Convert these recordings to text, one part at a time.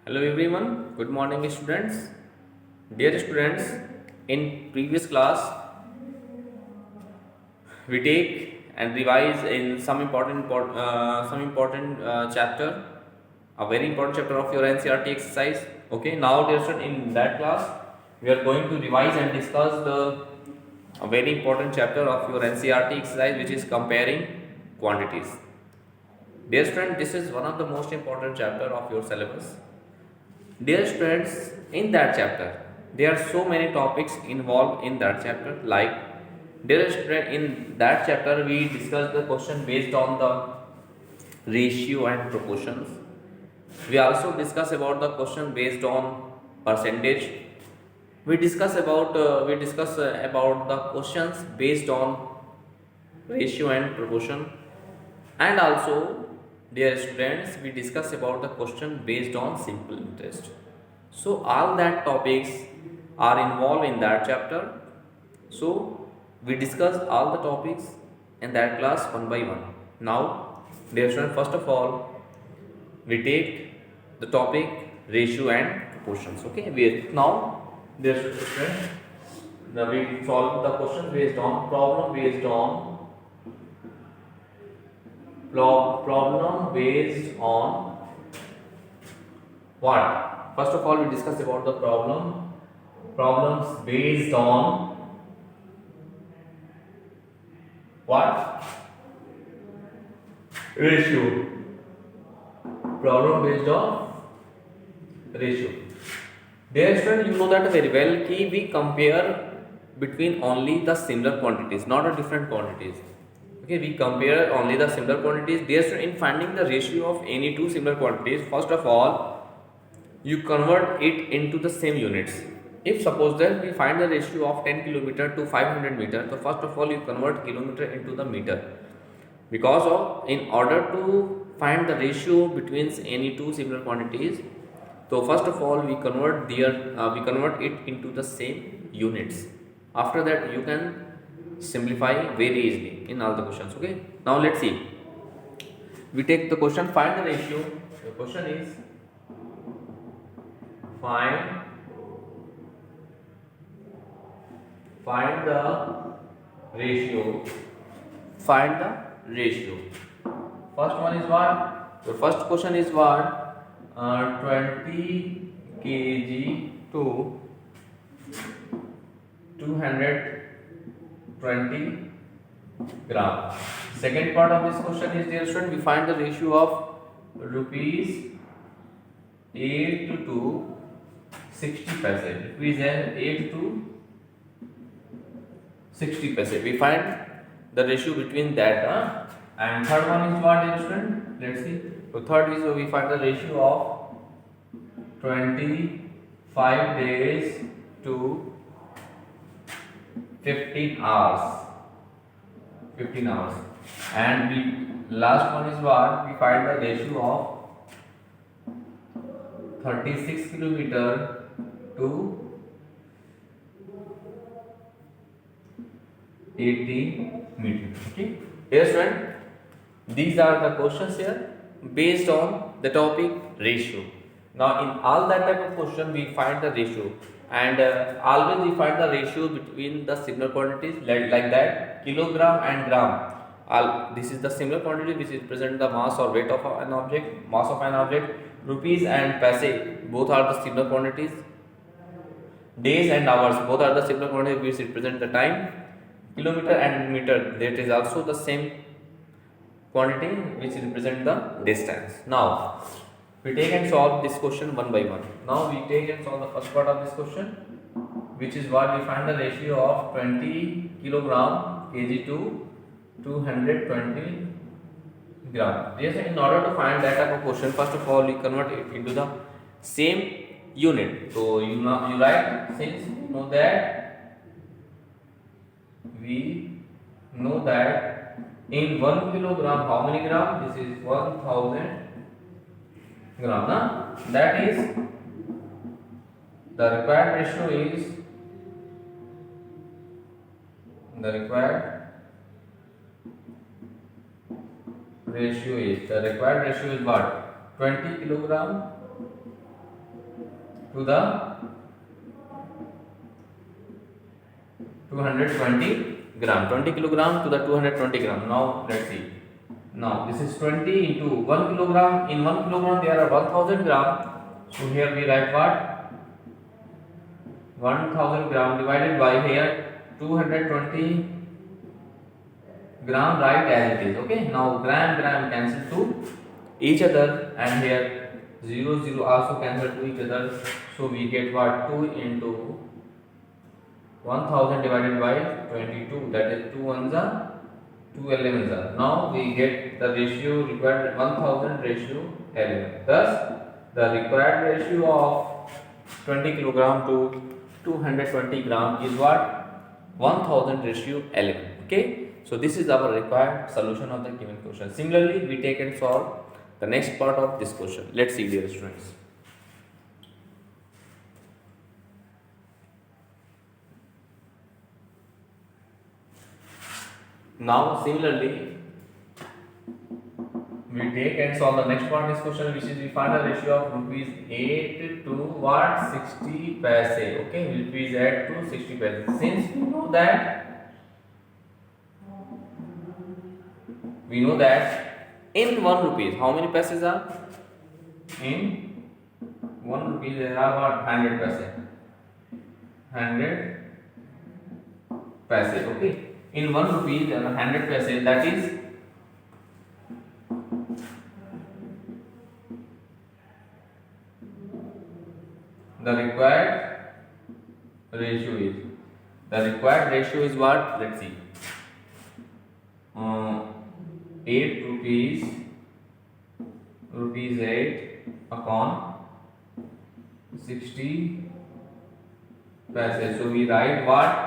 Hello everyone, good morning students. Dear students, in previous class we take and revise in some important chapter, a very important chapter of your NCERT exercise. Okay, now dear students, in that class we are going to revise and discuss the a very important chapter of your NCERT exercise, which is comparing quantities. Dear student, this is one of the most important chapter of your syllabus. Dear students, in that chapter, there are so many topics involved in that chapter. Like, dear student, in that chapter, we discuss the question based on the ratio and proportions. We also discuss about the question based on percentage. We discuss about the questions based on ratio and proportion, and also dear students, we discuss about the question based on simple interest. So all that topics are involved in that chapter. So we discuss all the topics in that class one by one. Now dear students, first of all we take the topic ratio and proportions. Okay, we now dear students, now we solve the question based on problem based on problem based on what? First of all, we discuss about the problems based on what? Ratio. Problem based on ratio. Dear student, you know that very well कि we compare between only the similar quantities, not a different quantities. Okay, we compare only the similar quantities. Dear student, in finding the ratio of any two similar quantities, first of all, you convert it into the same units. If suppose that we find the ratio of 10 kilometer to 500 meter, so first of all you convert kilometer into the meter, because of in order to find the ratio between any two similar quantities, so first of all we convert it into the same units. After that you can simplify very easily in all the questions. Okay, now let's see. We take the question, find the ratio. The question is find the ratio. Find the ratio. First one is what? The first question is what? 20 kg to 220 gram. Second part of this question is, dear student, we find the ratio of rupees 8 to 60 paise. Rupees 8 to 60 paise. We find the ratio between that. And third one is what, dear student? Let's see. So third is we find the ratio of 25 days to 15 hours. 15 hours. And we last one is what? We find the ratio of 36 kilometer to 80 meter. Okay. Yes, friend. These are the questions here based on the topic ratio. Now, in all that type of question, we find the ratio, and always we find the ratio between the similar quantities, like that kilogram and gram. This is the similar quantity which represent the mass or weight of an object, mass of an object. Rupees and paise, both are the similar quantities. Days and hours, both are the similar quantities which represent the time. Kilometer and meter, that is also the same quantity which represent the distance. Now we take and solve this question one by one. Now we take and solve the first part of this question, which is what? We find the ratio of 20 kilogram kg to 220 gram. Yes, in order to find that type of question, first of all we convert it into the same unit. So you write, since we know that in 1 kilogram how many gram? This is 1000 gram. That is the required ratio is the required ratio is what? 20 kilogram to the 220 gram, 20 kilogram to the 220 gram. Now let's see. Now this is 20 into 1 kilogram. In 1 kilogram there are 1000 gram. So here we write what? 1000 gram divided by here 220 gram, right as it is. Okay. Now gram cancel to each other, and here 0 also cancel to each other. So we get what? 2 into 1000 divided by 22, that is 2 ones are 2 11s are. Now we get the ratio required, 1000 ratio 11. Thus the required ratio of 20 kilogram to 220 gram is what? 1000 ratio 11. Okay. So this is our required solution of the given question. Similarly, we take and solve the next part of this question. Let's see, dear students. Now similarly, we take and solve the next part of this question, which is we find the ratio of rupees 8 to what? 60 paise. Okay, rupees 8 to 60 paise. Since we know that in 1 rupees, how many paises are? In 1 rupees there are what? 100 paise. 100 paise. Okay. In 1 rupee there are 100 paise. That is the required ratio is. The required ratio is what? Let's see. 8 rupees 8 upon 60 paise. So we write what?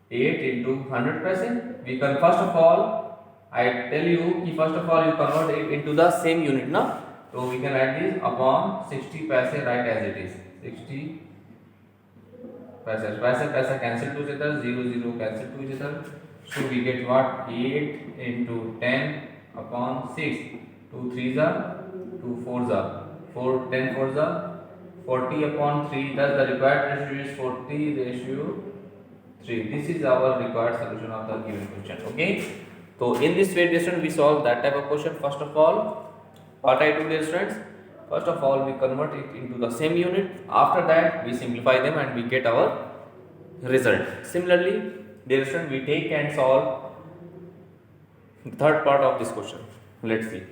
8 into 100 paise. We can first of all, I tell you, first of all you convert it into the same unit, na? So we can write this upon 60 paise, right as it is. 60 paise cancel to each other, 0 cancel to each other. So we get what? 8 into 10 upon 6. 2 3s are 2 4s are 4 10 4s are 40 upon 3. Thus the required ratio is 40 ratio 3. This is our required solution of the given question. Okay. So in this way, dear students, we solve that type of question. First of all, what I do, dear students? First of all, we convert it into the same unit. After that, we simplify them and we get our result. Similarly, dear students, we take and solve the third part of this question. Let's see.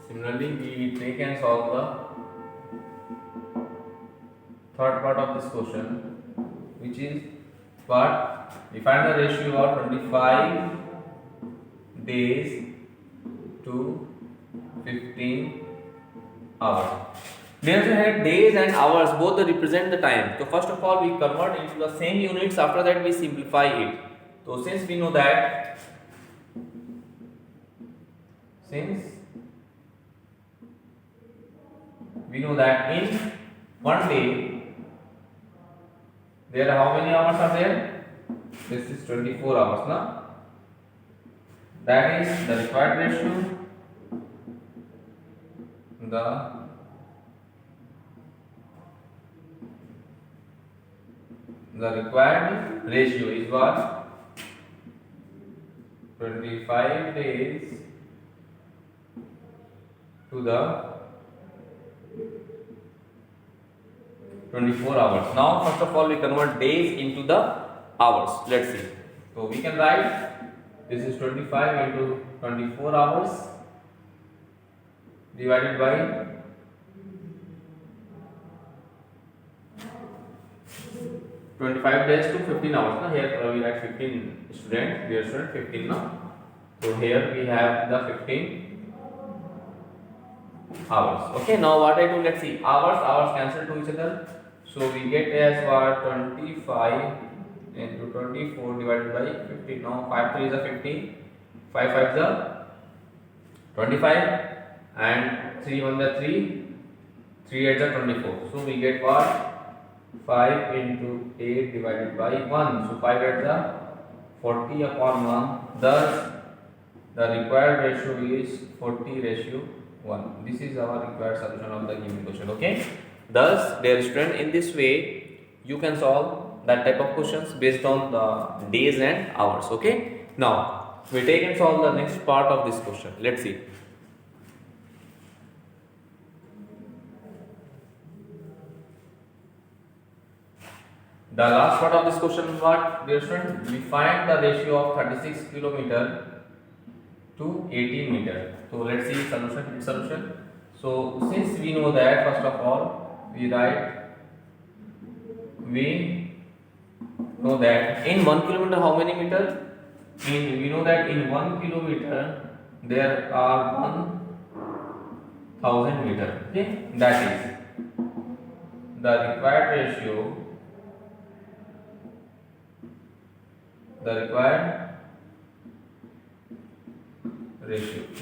Similarly, we take and solve the third part of this question, which is what? We find the ratio of 25 days to 15 hours. There days and hours both represent the time. So first of all, we convert into the same units. After that, we simplify it. So since we know that, in 1 day there are how many hours are there? This is 24 hours, na? That is the required ratio. The required ratio is what? 25 days to the 24 hours. Now first of all, we convert days into the hours. Let's see. So we can write this is 25 into 24 hours divided by 25 days to 15 hours. Now here we write 15 students, dear student, 15 now. So here we have the 15 hours. Okay, now what I do, let's see. Hours cancel to each other. So we get as what? 25 into 24 divided by 15. Now 5 3 is a 15, 5 5 is a 25, and 3 1 is 3, 3 8 is a 24. So we get what? 5 into 8 divided by 1. So 5 at the 40 upon 1. Thus the required ratio is 40 ratio 1. This is our required solution of the given question. Okay. Thus, dear student, in this way you can solve that type of questions based on the days and hours. Okay. Now we take and solve the next part of this question. Let's see. The last part of this question is what, dear student? We find the ratio of 36 kilometer to 18 meter. So let's see solution. So since we know that, first of all we know that in 1 kilometer how many meter? We know that in 1 kilometer there are 1000 meter. Okay, that is the required ratio.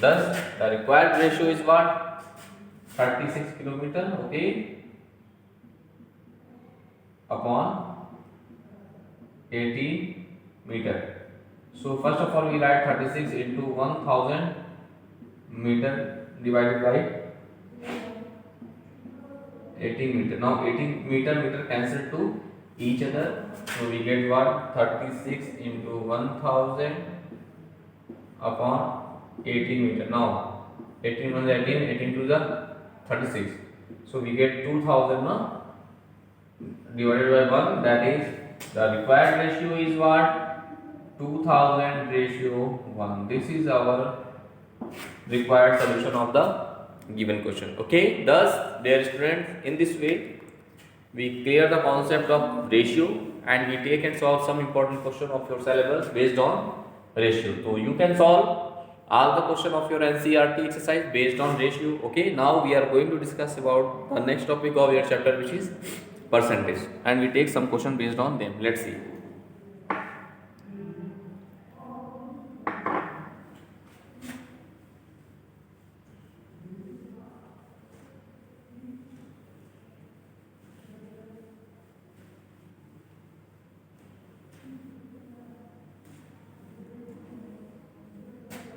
Thus, the required ratio is what? 36 kilometer, okay, upon 80 meter. So first of all, we write 36 into 1000 meter divided by 18 meter. Now 18 meter cancel to each other. So we get what? 36 into 1000 upon 18 meter. Now 18 1 is 18, 18 to the 36. So we get 2000 now divided by 1. That is the required ratio is what? 2000 ratio 1. This is our required solution of the given question. Okay. Thus, dear students, in this way we clear the concept of ratio and we take and solve some important question of your syllabus based on ratio. So you can solve all the question of your NCERT exercise based on ratio. Okay. Now we are going to discuss about the next topic of your chapter, which is percentage, and we take some question based on them. Let's see.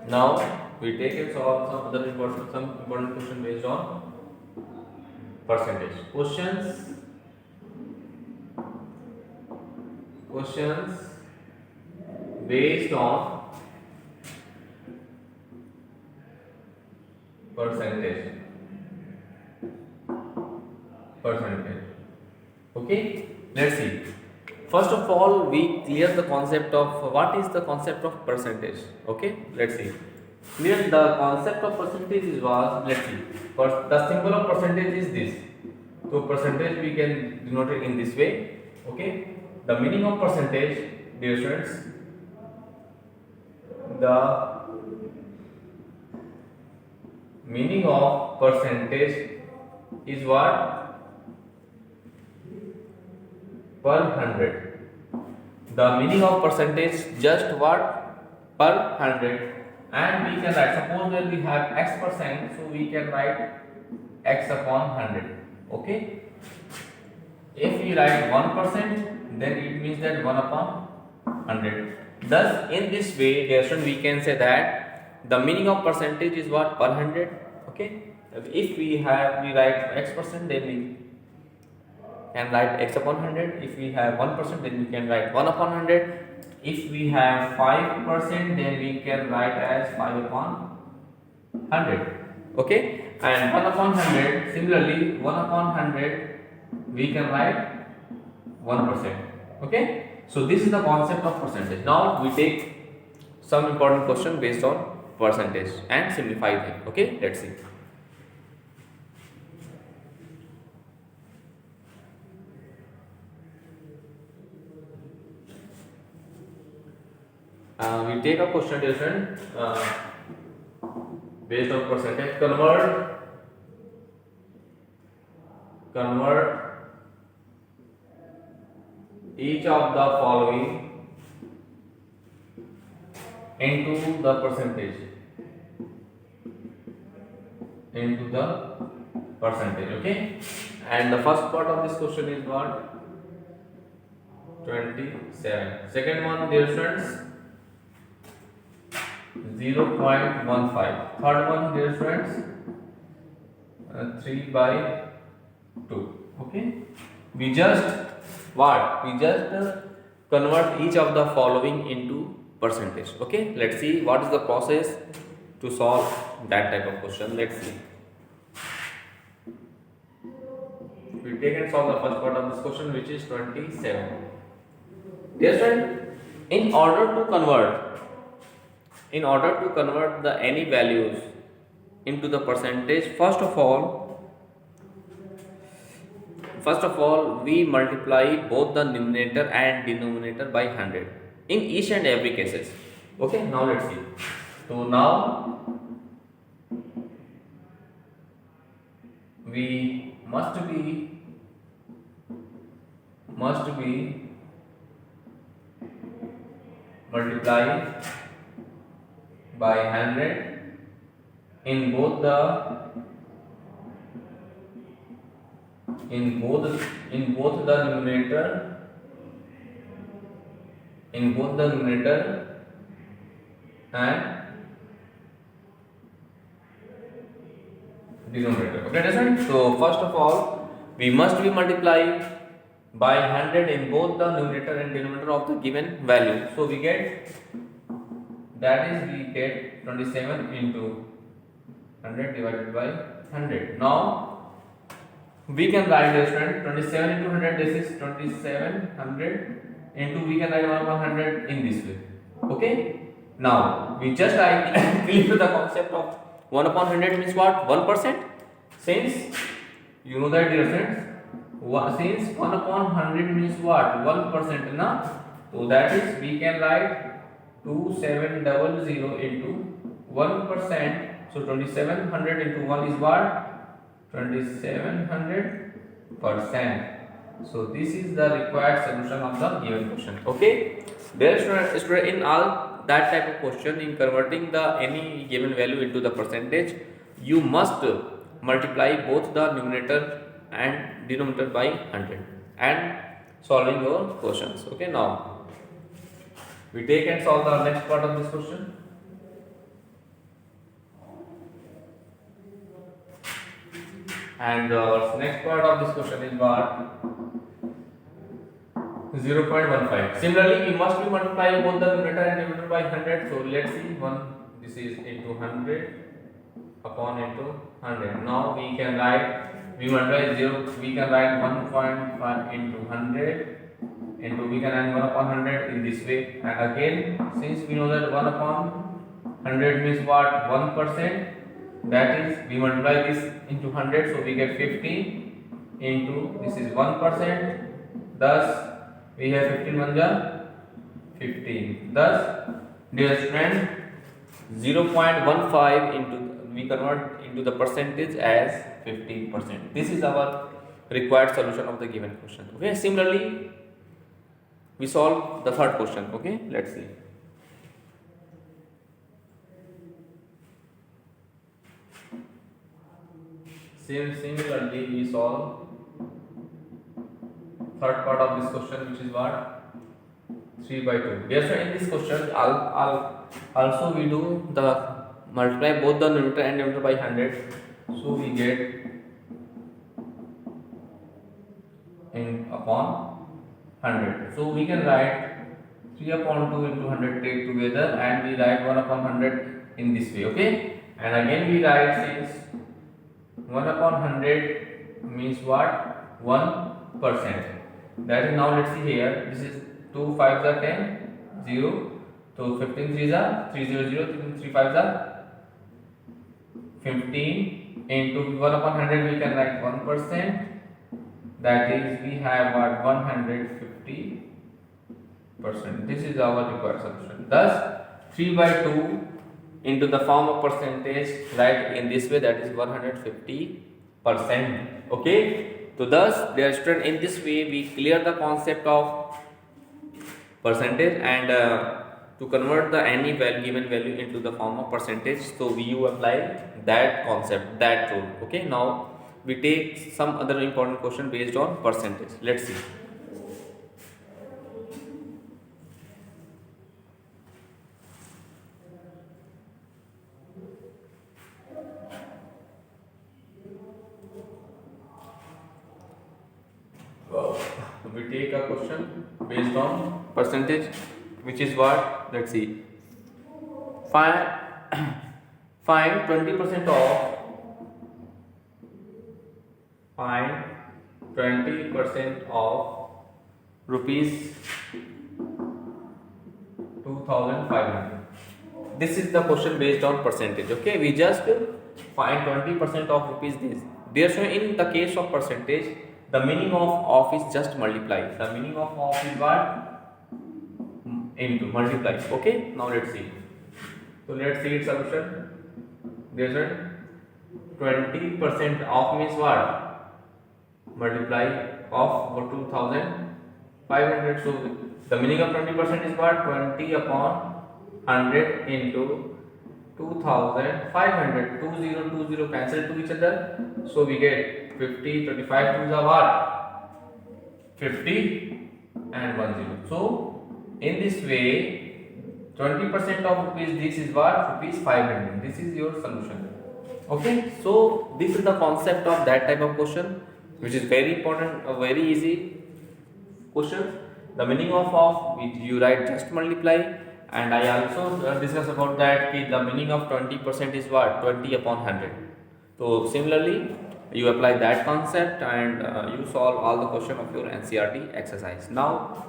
Now we take and solve some important question based on percentage. Questions based on percentage. Okay, let's see. First of all, we clear the concept of what is the concept of percentage. Okay, let's see. Clear the concept of percentage is what? Let's see. First, the symbol of percentage is this. So percentage we can denote it in this way. Okay. The meaning of percentage, dear students, the meaning of percentage is what? Per 100. The meaning of percentage just what? Per 100. And we can write, suppose that we have x%, so we can write x upon 100. Okay. If we write 1%, then it means that 1 upon 100. Thus, in this way, dear student, we can say that the meaning of percentage is what? Per 100. Okay. If we write x%, then we can write x upon 100. If we have 1%, then we can write 1 upon 100. If we have 5%, then we can write as 5 upon 100. Okay. And 1 upon 100, similarly 1 upon 100, we can write 1%. Okay. So this is the concept of percentage. Now we take some important question based on percentage and simplify them. Okay. Let's see. We take a question, dear friend, based on percentage. Convert each of the following into the percentage. Okay. And the first part of this question is what? 27. Second one, dear students, 0.15. Third one, dear students, 3/2. Okay, we just what? We just convert each of the following into percentage. Okay, let's see what is the process to solve that type of question. Let's see. We take and solve the first part of this question, which is 27. Dear friend, in order to convert the any values into the percentage, first of all we multiply both the numerator and denominator by 100 in each and every cases. Okay, now let's see. So now we must be multiplying by 100 in both the numerator and denominator. Okay, understand? So first of all, we must be multiplying by 100 in both the numerator and denominator of the given value. So we get 27 into 100 divided by 100. Now we can write this, friend, 27 into 100, this is 2700 into, we can write 100 in this way. Okay, now we just write clear the concept of 1 upon 100 means what? 1%. Since you know that, dear friends, since 1 upon 100 means what? 1% na? So that is, we can write 2700 into 1%. So 2700 into 1 is what? 2700%. So this is the required solution of the given question. Okay, there student, in all that type of question, in converting the any given value into the percentage, you must multiply both the numerator and denominator by 100 and solving your questions. Okay, now we take and solve the next part of this question. And the next part of this question is what? 0.15. Similarly, we must be multiplying both the numerator and denominator by 100. So let's see, this is into 100 upon into 100. Now we can write, we multiply 0, we can write 1.5 into 100 into, we can add 1 upon 100 in this way. And again, since we know that 1 upon 100 means what? 1%. That is, we multiply this into 100, so we get 50 into, this is 1%. Thus we have 15 manja 15. Thus, dear friend, 0.15 into, we convert into the percentage as 15%. This is our required solution of the given question. Okay, similarly we solve the third question. Okay, let's see. Similarly we solve third part of this question, which is what? 3/2. Yes, so in this question, also we do the multiply both the numerator and denominator by 100. So we get in upon 100. So we can write 3 upon 2 into 100 take together, and we write 1 upon 100 in this way. Okay, and again we write, since 1 upon 100 means what? 1%. That is, now let's see here, this is 2 5s are 10, 0. So 15 3s are 300, 3 5s are 15 into 1 upon 100, we can write 1%. That is, we have what? 150%. This is our required solution. Thus 3/2 into the form of percentage, write in this way, that is 150%. Okay, so thus, dear student, in this way we clear the concept of percentage, and to convert the any given value into the form of percentage, so we apply that concept, that rule. Okay, now we take some other important question based on percentage. Let's see. we take a question based on percentage, which is what, let's see, find find 20% of, find 20% of rupees 2500. This is the question based on percentage. Okay, we just find 20% of rupees this. Therefore, in the case of percentage, the meaning of is just multiply. The meaning of is what? Into multiply. Okay, now let's see. So let's see its solution. Therefore, 20% of means what? Multiply of 2500. So the meaning of 20% is what? 20 upon 100 into 2500. 20 cancel to each other. So we get 50, 25 to the what? 50 and 10. So in this way, 20% of rupees, this is what? Rupees 500. This is your solution. Okay, so this is the concept of that type of question, which is very important, a very easy question. The meaning of you write just multiply, and I also discuss about that the meaning of 20% is what? 20 upon 100. So similarly, you apply that concept and you solve all the question of your NCERT exercise. Now,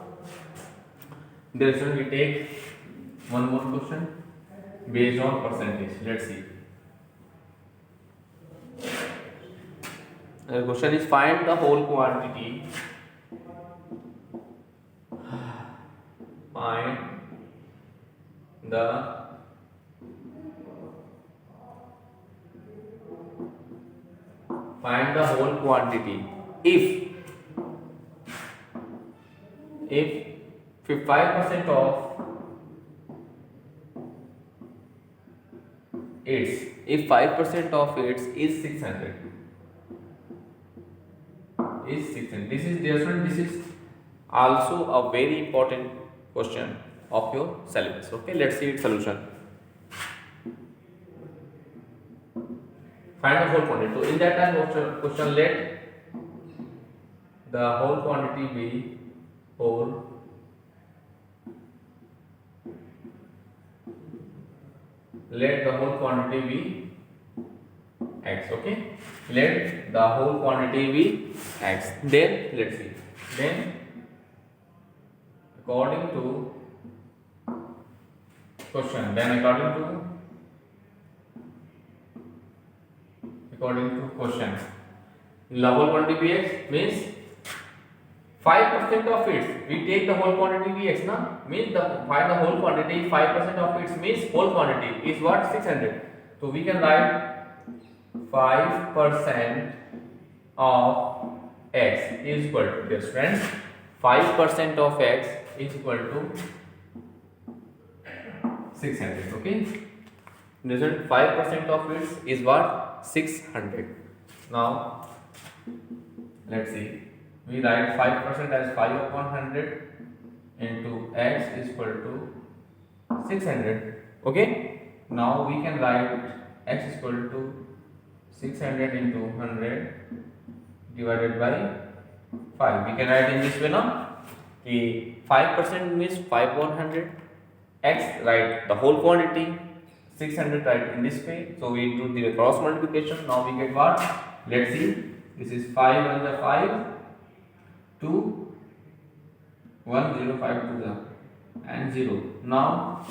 we take one more question based on percentage. Let's see. The question is find the whole quantity. Find the whole quantity if 5% of its is 600. This is also a very important question of your syllabus. Okay, let's see its solution. Find the whole quantity. So in that type of question, let the whole quantity be whole. Let the whole quantity be x. Okay, let the whole quantity be x. Then let's see. Then according to question, the whole quantity be x means 5% of it. We take the whole quantity be x now. Means find the whole quantity. 5% of it means whole quantity is what? 600. So we can write 5% of x is equal to, dear friends, 5% of x is equal to 600. Okay, result 5% of it is what? 600. Now let's see, we write 5% as 5 upon 100 into x is equal to 600. Okay, now we can write x is equal to 600 into 100 divided by 5. We can write in this way now. The 5% means 5 upon 100. X, write the whole quantity. 600 write in this way. So we do the cross multiplication. Now we get what? Let's see. This is 5 and the 5. 2 105 to the and 0. Now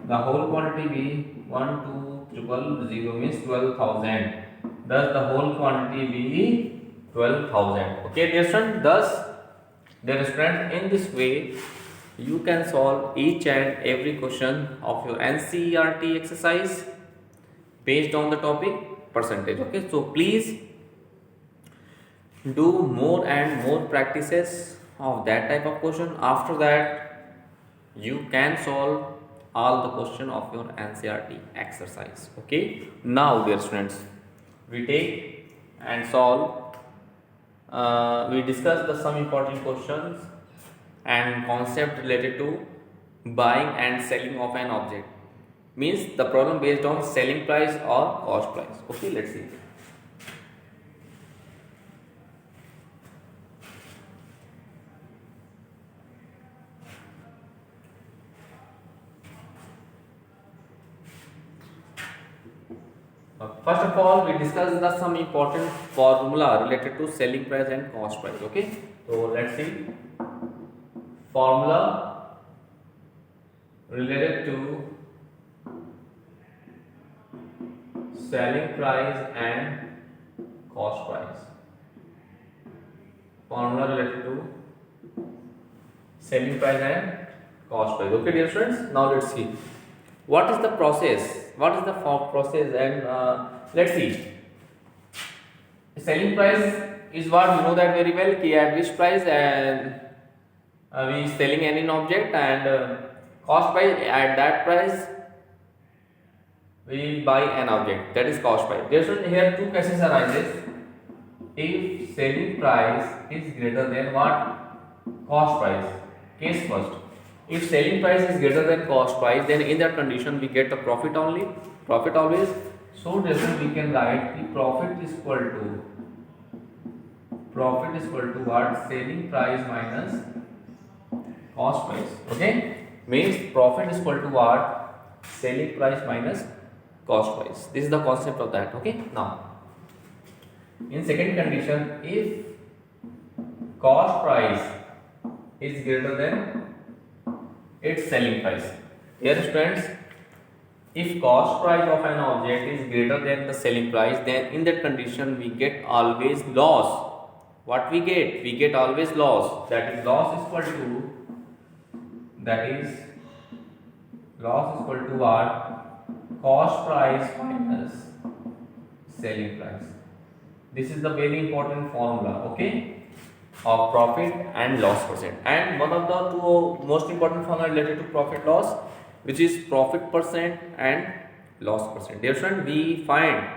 the whole quantity be 12000 means 12,000. Thus the whole quantity be 12,000. Okay, dear student. Thus, dear student, in this way you can solve each and every question of your NCERT exercise based on the topic percentage. Okay, so please do more and more practices of that type of question. After that, you can solve all the question of your NCERT exercise. Okay, now dear students, we take and solve. We discuss some important questions and concept related to buying and selling of an object. Means the problem based on selling price or cost price. Okay, let's see. First of all, we discussed some important formula related to selling price and cost price. Okay, so let's see formula related to selling price and cost price. Formula related to selling price and cost price. Okay, dear friends. Now let's see what is the process. What is the process? And let's see. Selling price is what we know that very well. Ki at which price and we selling any object, and cost price at that price we buy an object, that is cost price. Therefore, here two cases arises. If selling price is greater than what? Cost price. Case first. If selling price is greater than cost price, then in that condition we get the profit only. Profit always. So therefore we can write the profit is equal to what? Selling price minus cost price. Okay? Means profit is equal to what? Selling price minus cost price. This is the concept of that. Okay, now in second condition, if cost price is greater than its selling price. Here students, if cost price of an object is greater than the selling price, then in that condition we get always loss. What we get? We get always loss. That is loss is equal to what? Cost price minus selling price. This is the very important formula, okay, of profit and loss percent. And one of the two most important formula related to profit loss, which is profit percent and loss percent. Dear friend, we find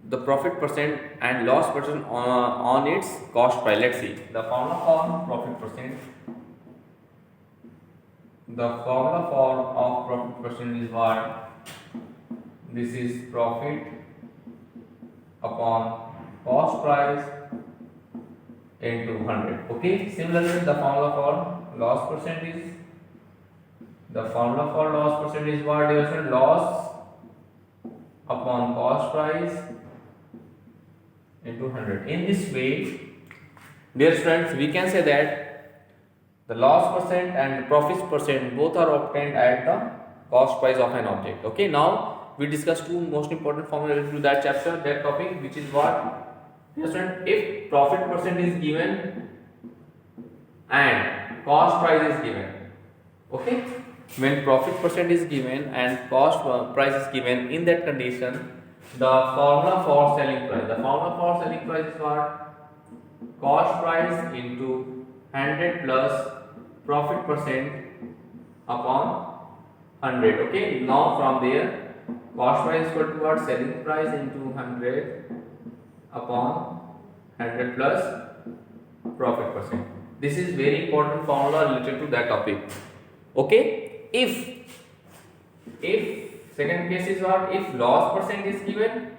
the profit percent and loss percent on its cost price. Let's see the formula for profit percent. The formula of profit percent is what? This is profit upon cost price into 100. Okay. Similarly, the formula for loss percent is what? Dear loss upon cost price into 100. In this way, dear friends, we can say that the loss percent and the profit percent both are obtained at the cost price of an object. Okay. Now we discussed two most important formula related to that chapter, that topic, which is what? Yes, friend, if profit percent is given and cost price is given. Okay, when profit percent is given and cost price is given, in that condition, the formula for selling price is what? Cost price into 100 plus profit percent upon 100. Okay, now from there, cost price is equal to what? Selling price into 100 upon 100 plus profit percent. This is very important formula related to that topic. Okay, if second case is what? If loss percent is given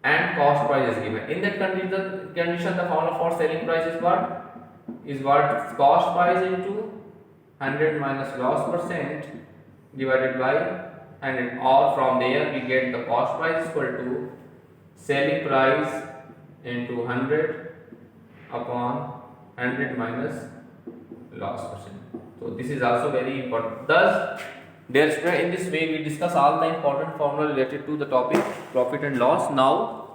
and cost price is given, in that condition the formula for selling price is what? Cost price into 100 minus loss percent divided by 100, or from there we get the cost price equal to selling price into 100 upon 100 minus loss percent. So this is also very important. Thus, dear student, in this way we discuss all the important formula related to the topic profit and loss. Now,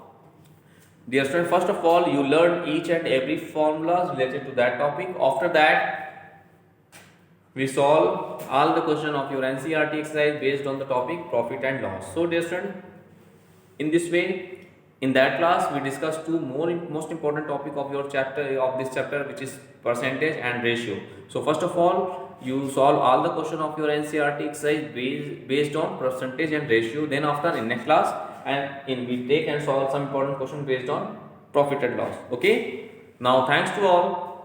dear student, first of all you learn each and every formula related to that topic. After that, we solve all the question of your NCERT exercise based on the topic profit and loss. So dear student, in this way, in that class we discussed two most important topic of your chapter, of this chapter, which is percentage and ratio. So first of all, you solve all the question of your NCERT exercise based on percentage and ratio. Then after, in next class, we take and solve some important question based on profit and loss. Okay. Now thanks to all.